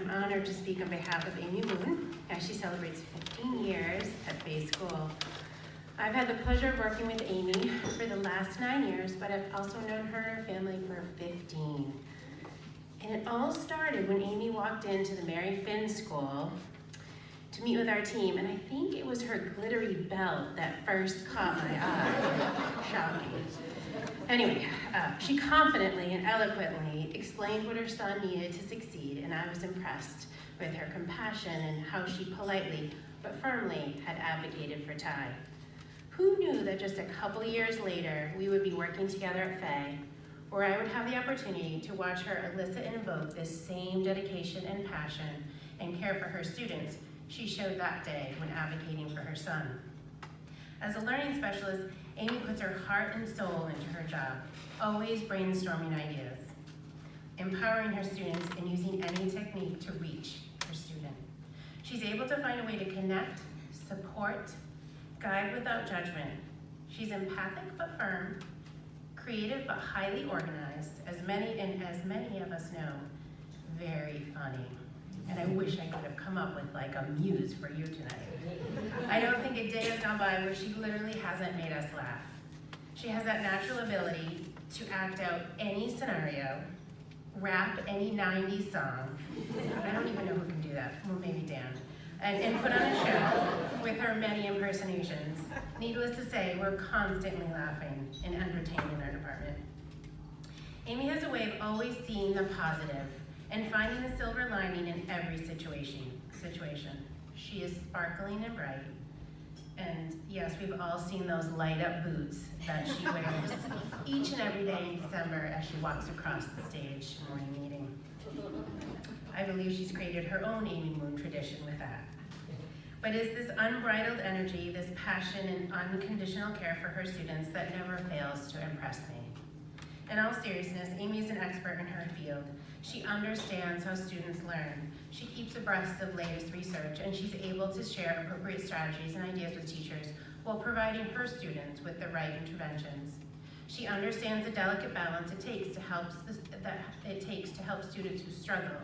I'm honored to speak on behalf of Amy Moon as she celebrates 15 years at Bay School. I've had the pleasure of working with Amy for the last 9 years, but I've also known her and her family for 15. And it all started when Amy walked into the Mary Finn School to meet with our team, and I think it was her glittery belt that first caught my eye. Shocking. Anyway, she confidently and eloquently explained what her son needed to succeed, and I was impressed with her compassion and how she politely but firmly had advocated for Ty. Who knew that just a couple years later, we would be working together at Fay, where I would have the opportunity to watch her elicit and evoke this same dedication and passion and care for her students she showed that day when advocating for her son. As a learning specialist, Amy puts her heart and soul into her job, always brainstorming ideas, empowering her students and using any technique to reach her student. She's able to find a way to connect, support, guide without judgment. She's empathic but firm, creative but highly organized, as many of us know, very funny. And I wish I could have come up with like a muse for you tonight. I don't think a day has gone by where she literally hasn't made us laugh. She has that natural ability to act out any scenario, rap any 90s song. I don't even know who can do that, well maybe Dan. And put on a show with her many impersonations. Needless to say, we're constantly laughing and entertained in our department. Amy has a way of always seeing the positive and finding the silver lining in every situation. She is sparkling and bright. And yes, we've all seen those light up boots that she wears each and every day in December as she walks across the stage morning meeting. I believe she's created her own Amy Moon tradition with that. But it's this unbridled energy, this passion and unconditional care for her students that never fails to impress me. In all seriousness, Amy is an expert in her field. She understands how students learn. She keeps abreast of latest research, and she's able to share appropriate strategies and ideas with teachers while providing her students with the right interventions. She understands the delicate balance it takes to help students who struggle.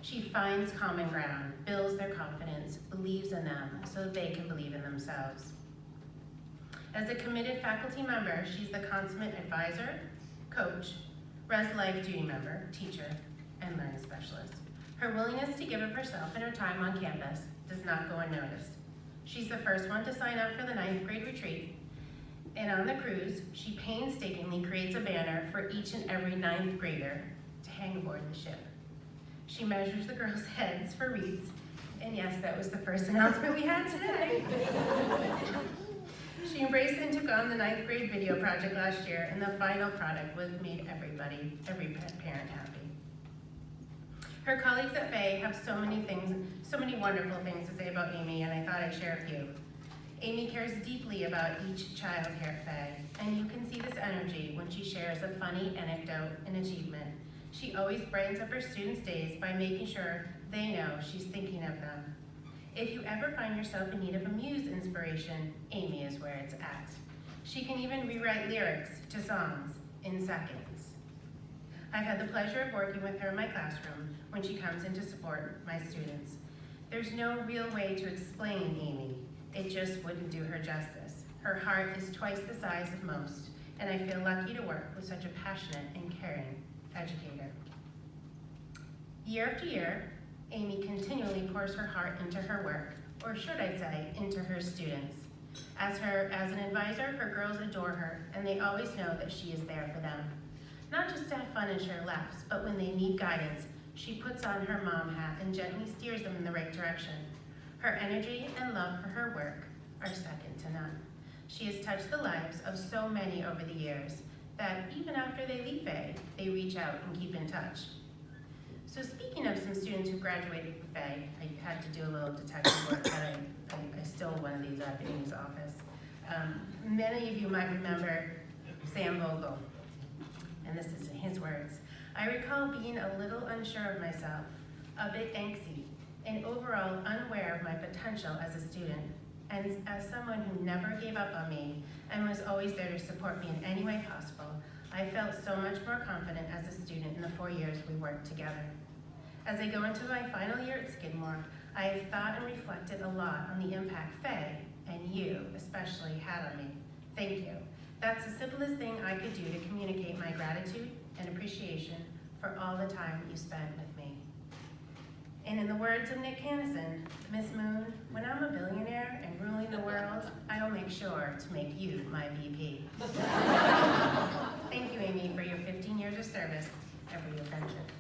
She finds common ground, builds their confidence, believes in them so they can believe in themselves. As a committed faculty member, she's the consummate advisor, coach, Res Life duty member, teacher, and learning specialist. Her willingness to give of herself and her time on campus does not go unnoticed. She's the first one to sign up for the 9th grade retreat, and on the cruise, she painstakingly creates a banner for each and every 9th grader to hang aboard the ship. She measures the girls' heads for wreaths, and yes, that was the first announcement we had today. She embraced and took on the 9th grade video project last year, and the final product made every parent happy. Her colleagues at Fay have so many wonderful things to say about Amy, and I thought I'd share a few. Amy cares deeply about each child here at Fay, and you can see this energy when she shares a funny anecdote and achievement. She always brightens up her students' days by making sure they know she's thinking of them. If you ever find yourself in need of a muse inspiration, Amy is where it's at. She can even rewrite lyrics to songs in seconds. I've had the pleasure of working with her in my classroom when she comes in to support my students. There's no real way to explain Amy. It just wouldn't do her justice. Her heart is twice the size of most, and I feel lucky to work with such a passionate and caring educator. Year after year, Amy continually pours her heart into her work, or should I say, into her students. As an advisor, her girls adore her, and they always know that she is there for them. Not just to have fun and share laughs, but when they need guidance, she puts on her mom hat and gently steers them in the right direction. Her energy and love for her work are second to none. She has touched the lives of so many over the years that even after they leave Fay, they reach out and keep in touch. So speaking of some students who graduated from Fay, I had to do a little detective work, but I stole one of these at Amy's office. Many of you might remember Sam Vogel, and this is in his words. I recall being a little unsure of myself, a bit angsty, and overall unaware of my potential as a student, and as someone who never gave up on me and was always there to support me in any way possible, I felt so much more confident as a student in the 4 years we worked together. As I go into my final year at Skidmore, I have thought and reflected a lot on the impact Faye, and you especially, had on me. Thank you. That's the simplest thing I could do to communicate my gratitude and appreciation for all the time you spent with me. And in the words of Nick Canison, Miss Moon, when I'm a billionaire and ruling the world, I'll make sure to make you my VP. Thank you, Amy, for your 15 years of service and for your friendship.